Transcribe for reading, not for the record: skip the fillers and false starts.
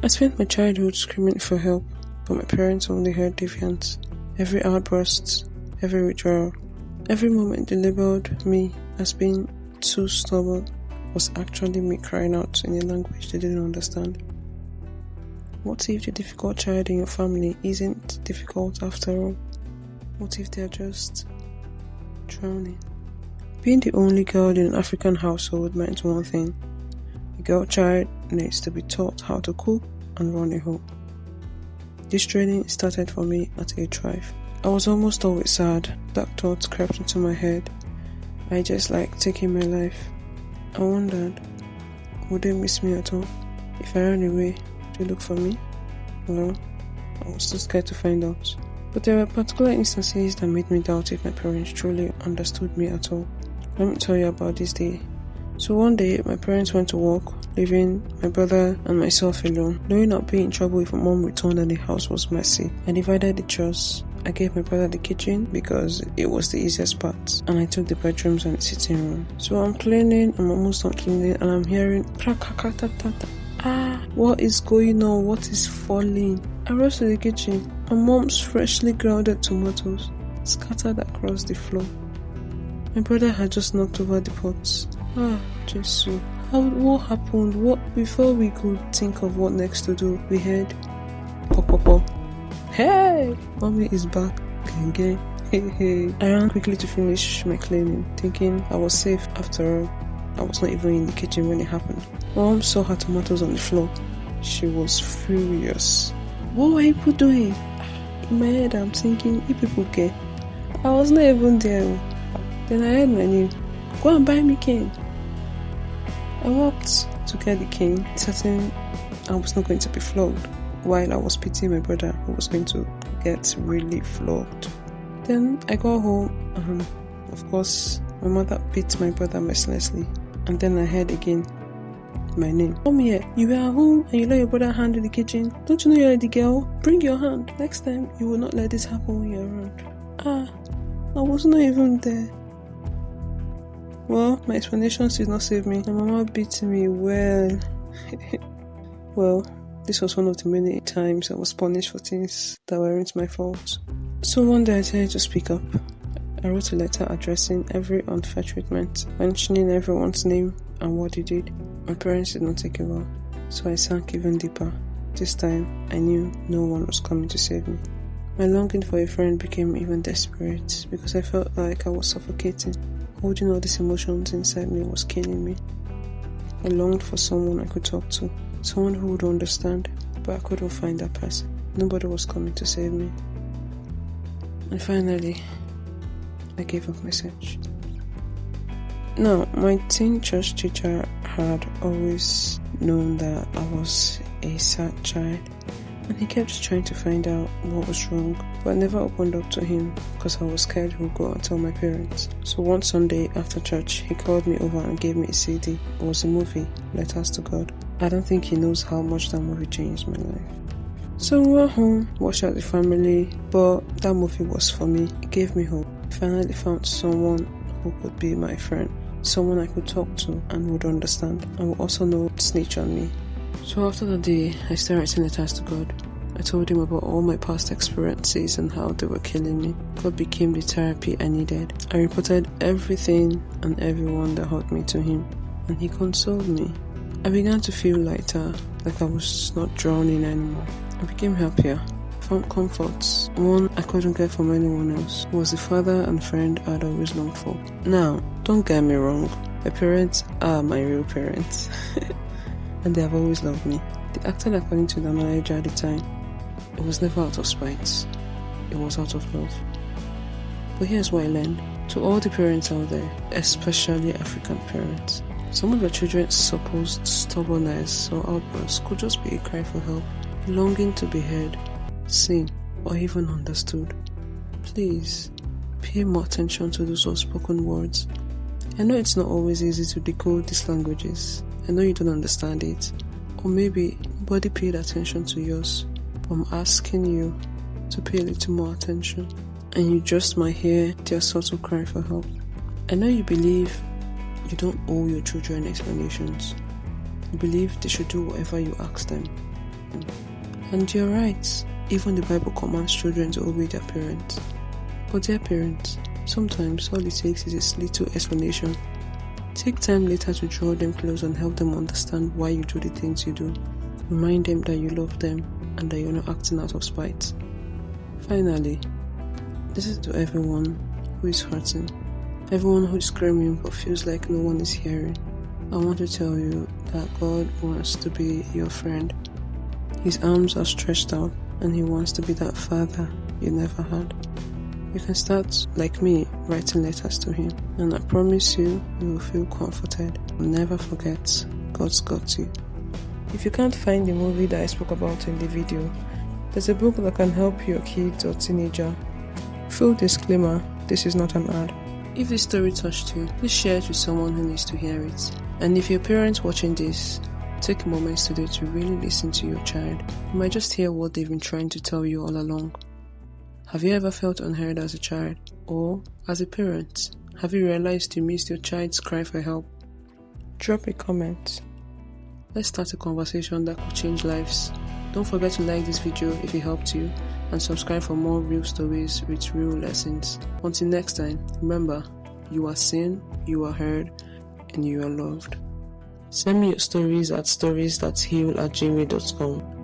I spent my childhood screaming for help, but my parents only heard defiance. Every outburst, every withdrawal, every moment they labeled me as being too stubborn was actually me crying out in a language they didn't understand. What if the difficult child in your family isn't difficult after all? What if they're just drowning? Being the only girl in an African household meant one thing. A girl child needs to be taught how to cook and run a home. This training started for me at age 5. I was almost always sad. Dark thoughts crept into my head. I just liked taking my life. I wondered, would they miss me at all? If I ran away, would they look for me? Well, I was too scared to find out. But there were particular instances that made me doubt if my parents truly understood me at all. Let me tell you about this day. So one day, my parents went to work, leaving my brother and myself alone. Knowing I'd be in trouble if mom returned and the house was messy, I divided the chores. I gave my brother the kitchen because it was the easiest part, and I took the bedrooms and the sitting room. So I'm cleaning, I'm almost done cleaning, and I'm hearing what is going on? What is falling? I rushed to the kitchen, and mom's freshly grounded tomatoes scattered across the floor. My brother had just knocked over the pots. Jesus. What happened? Before we could think of what next to do, we heard pop pop pop. Hey! Mommy is back again. Hey. I ran quickly to finish my cleaning, thinking I was safe after all. I was not even in the kitchen when it happened. Mom saw her tomatoes on the floor. She was furious. What were people doing? In my head, I'm thinking, you people care. I was not even there. Then I heard my name. Go and buy me cane. I walked to get the cane, certain I was not going to be flogged, while I was pitying my brother who was going to get really flogged. Then I got home and, of course, my mother beat my brother mercilessly. And then I heard again my name. Come here, you were at home and you let your brother handle the kitchen. Don't you know you're the girl? Bring your hand. Next time, you will not let this happen when you're around. I was not even there. Well, my explanations did not save me. My mama beat me well. Well, this was one of the many times I was punished for things that weren't my fault. So one day I decided to speak up. I wrote a letter addressing every unfair treatment, mentioning everyone's name and what they did. My parents did not take a while, so I sank even deeper. This time, I knew no one was coming to save me. My longing for a friend became even desperate because I felt like I was suffocating. Holding all these emotions inside me was killing me. I longed for someone I could talk to, someone who would understand, but I couldn't find that person. Nobody was coming to save me. And finally, I gave up my search. Now, my teen church teacher had always known that I was a sad child, and he kept trying to find out what was wrong, but I never opened up to him because I was scared he would go and tell my parents. So one Sunday after church, he called me over and gave me a CD. It was a movie, Letters to God. I don't think he knows how much that movie changed my life. So we went home, watched as a family, but that movie was for me. It gave me hope. I finally found someone who could be my friend, someone I could talk to and would understand, and would also know snitch on me. So after that day, I started writing letters to God. I told him about all my past experiences and how they were killing me. God became the therapy I needed. I reported everything and everyone that hurt me to him, and he consoled me. I began to feel lighter, like I was not drowning anymore. I became happier, found comforts, one I couldn't get from anyone else. He was the father and friend I'd always longed for. Now, don't get me wrong, my parents are my real parents. And they have always loved me. They acted according to their knowledge at the time. It was never out of spite. It was out of love. But here's what I learned. To all the parents out there, especially African parents, some of your children's supposed stubbornness or outbursts could just be a cry for help, longing to be heard, seen, or even understood. Please, pay more attention to those unspoken words. I know it's not always easy to decode these languages. I know you don't understand it, or maybe nobody paid attention to yours, but I'm asking you to pay a little more attention, and you just might hear their subtle cry for help. I know you believe you don't owe your children explanations. You believe they should do whatever you ask them, And you're right, even the Bible commands children to obey their parents. But dear parents, sometimes all it takes is a little explanation. Take time later to draw them close and help them understand why you do the things you do. Remind them that you love them and that you're not acting out of spite. Finally, this is to everyone who is hurting, everyone who is screaming but feels like no one is hearing. I want to tell you that God wants to be your friend. His arms are stretched out and He wants to be that father you never had. You can start, like me, writing letters to Him, and I promise you will feel comforted. Never forget, God's got you. If you can't find the movie that I spoke about in the video, there's a book that can help your kids or teenager. Full disclaimer, this is not an ad. If this story touched you, please share it with someone who needs to hear it. And if you're a parent watching this, take moments today to really listen to your child. You might just hear what they've been trying to tell you all along. Have you ever felt unheard as a child? Or, as a parent, have you realized you missed your child's cry for help? Drop a comment. Let's start a conversation that could change lives. Don't forget to like this video if it helped you, and subscribe for more real stories with real lessons. Until next time, remember, you are seen, you are heard, and you are loved. Send me your stories at stories.heal@gmail.com.